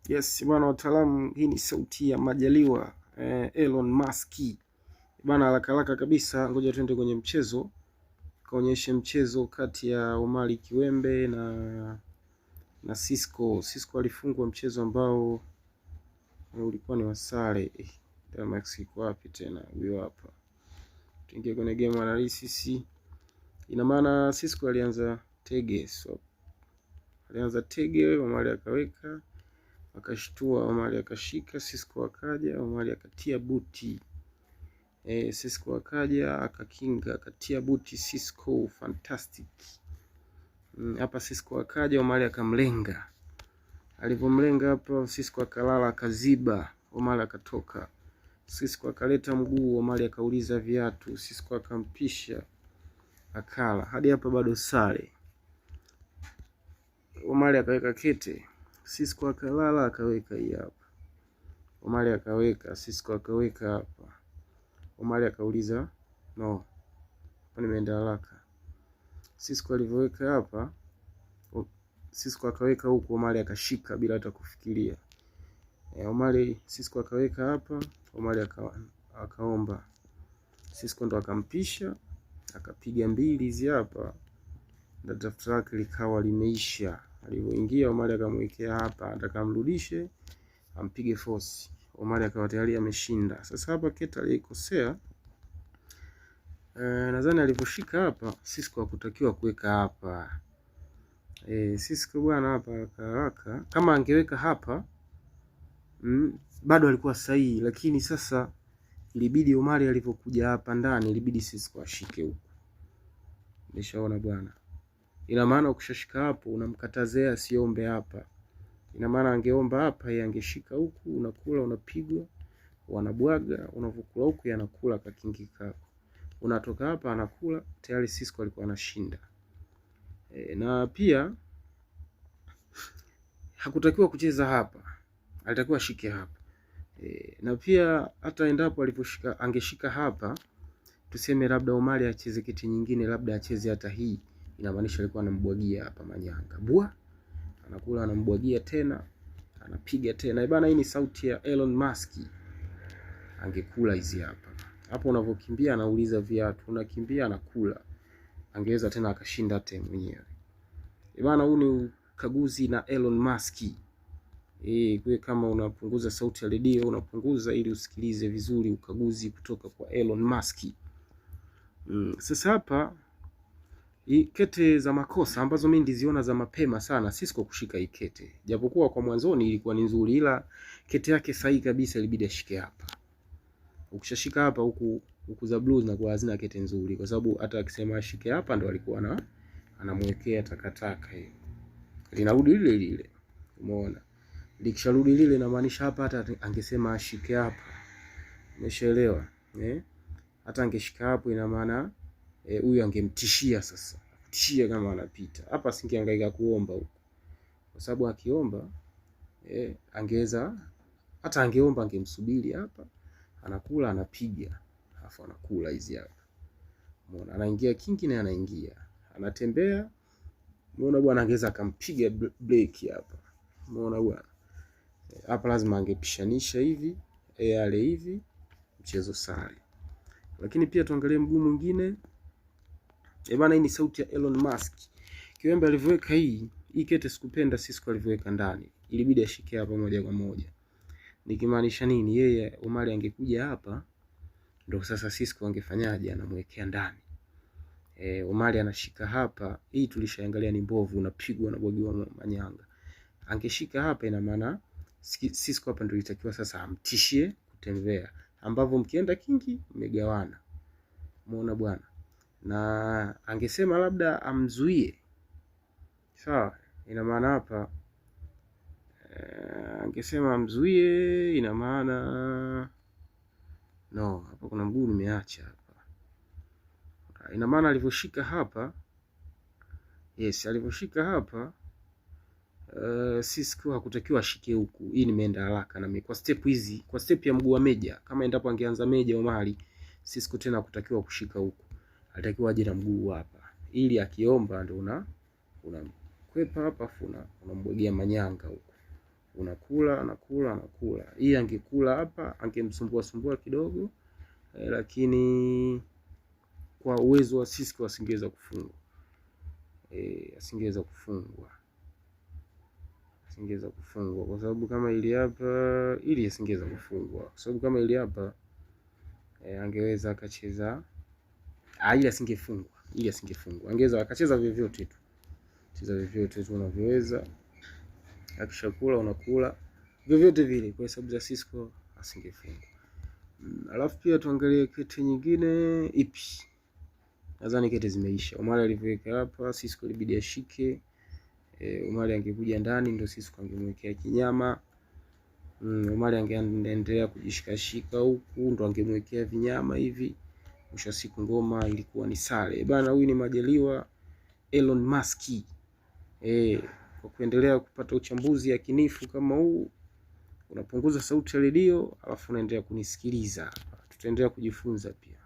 Yes bwana wataalamu, hii ni sauti ya Majaliwa Elon Musk bwana. Haraka kabisa, ngoja tuende kwenye mchezo, kaonyeshe mchezo kati ya Omari Kiwembe na Cisco. Cisco alifungwa mchezo ambao ulikuwa ni wasare. Max iko wapi tena? Huyo hapa. Tuingie kwenye game analysis. Ina maana Cisco alianza tege, so alianza tege, Omari akaweka, akashtua, Omari akashika, Cisco akaja, Omari akatia buti. Cisco akaja akakinga, akatia buti Cisco, fantastic. Hapa Cisco akaja, Omari akamlenga. Alipomlenga hapa Cisco akalala, akaziba, Omari akatoka. Cisco akaleta mguu, Omari akauliza viatu, Cisco akampisha, akala. Hadi hapa bado sare. Omari akaweka kete, Cisco akalala, akaweka hii hapa. Omari akaweka, Cisco akaweka hapa. Omari akauliza no, hapa nimeenda haraka. Cisco alivyoweka hapa, Cisco akaweka huku, Omari akashika bila hata kufikiria. Cisco akaweka hapa, Omari akaomba. Cisco ndo akampisha, akapiga mbili hizi hapa, na draft lake likawa limeisha. Alivyoingia Omari akamwekea hapa, atakamrudishe ampige force. Omari akawa tayari ameshinda. Sasa hapa Keta alikosea. Nadhani alivyoshika hapa Cisco hakutakiwa kuweka hapa. Cisco bwana hapa haraka, kama angeweka hapa bado alikuwa sahihi, lakini sasa ilibidi Omari alivyokuja hapa ndani ilibidi Cisco ashike huko. Nishaona bwana. Ina maana ukishashika hapo unamkatazea asiombe hapa. Ina maana angeomba hapa, yeye angeshika huku, unakula, unapigwa, wanabwaga, unavukula huku yanakula kakingika. Unatoka hapa anakula, tayari Cisco alikuwa anashinda. Na pia hakutakiwa kucheza hapa, alitakiwa ashike hapa. Na pia hata endapo aliposhika, angeshika hapa, tuseme labda Omari acheze kiti nyingine, labda acheze hata hii, inamaanisha alikuwa anambwagia hapa manyanga. Bwa anakula, anambwagia tena, anapiga tena. Bana, hii ni sauti ya Elon Musk. Angekula hizi hapa. Hapo unavokimbia anauliza viatu, unakimbia anakula. Angeweza tena akashinda hata mwenyewe. Bana, huu ni ukaguzi na Elon Musk. Kwa kama unapunguza sauti ya redio, unapunguza ili usikilize vizuri ukaguzi kutoka kwa Elon Musk. Sasa hapa kete za makosa ambazo mimi ndiziona za mapema sana, Cisco kushika hii kete. Japokuwa kwa mwanzoni ilikuwa ni nzuri, ila kete yake sahihi kabisa ilibidi ashike hapa. Ukishashika hapa huku za blues na kwa hazina kete nzuri, kwa sababu hata akisema ashike hapa ndo alikuwa anamwekea takataka hiyo. Linarudi lile. Umeona? Likisharudi lile inamaanisha hapa hata angesema ashike hapa. Umeshaelewa? Hata angeshika hapo ina maana huyu angemtishia sasa. Tishia kama anapita. Hapa singehangaika kuomba huko. Kwa sababu akiomba angeweza, hata angeomba angemsubiri hapa. Anakula, anapiga, alafu anakula hizi hapa. Umeona? Anaingia kingi na anaingia. Anatembea. Umeona bwana, angeweza akampiga break hapa. Umeona bwana? Hapa lazima angepishanisha hivi, yale hivi, mchezo sare. Lakini pia tuangalie mguu mwingine. Bwana, hii ni sauti ya Elon Musk. Kiwembe alivyoweka hii kete sikupenda Cisco alivyoweka ndani. Ilibidi ashike hapa moja kwa moja. Nikimaanisha nini? Yeye Omari angekuja hapa ndio sasa Cisco angefanyaje? Anamwekea ndani. Omari anashika hapa, hii tulishaangalia ni mbovu, unapigwa na bwagiwa manyanga. Angeshika hapa ina maana Cisco hapa ndio itakiwa sasa amtishie kutembea, ambavyo mkienda kingi mmegawana. Umeona bwana? Na angesema labda amzuie. Sawa, ina maana hapa angesema amzuie, ina maana no, hapa kuna mguu nimeacha hapa. Ina maana alivyoshika hapa, yes, alivyoshika hapa Cisco hakutakiwa ashike huku. Hii nimeenda haraka na kwa step hizi, kwa step ya mguu wa meja. Kama endapo angeanza meja Omari, Cisco tena hakutakiwa kushika huku. Alitakiwa aje na mguu hapa. Ili akiomba ndio unakwepa hapa, unambwagia manyanga huku. unakula anakula. Hii angekula hapa, angemsumbua kidogo, lakini kwa uwezo wa Cisco asingeweza kufungwa. Asingeweza kufungwa kwa sababu kama ili hapa, ili asingeweza kufungwa kwa sababu kama ili hapa angeweza akacheza, ili asingefungwa, angeweza akacheza vyovyote tu, unavyoweza, akishakula unakula vyovyote vile, kwa sababu za Cisco asingefungwa. Alafu pia tuangalie kete nyingine ipi. Nadhani kete zimeisha. Omari alivyoweka hapa, Cisco ilibidi ashike. Omari angekuja ndani ndio Cisco angemwekea kinyama. Omari angeendelea kujishikashika huku ndo angemwekea vinyama hivi. Mwisho siku ngoma ilikuwa ni sare. Bana, huyu ni Majaliwa Elon Musk. Kwa kuendelea kupata uchambuzi yakinifu kama huu, unapunguza sauti ya redio alafu unaendelea kunisikiliza. Tutaendelea kujifunza pia.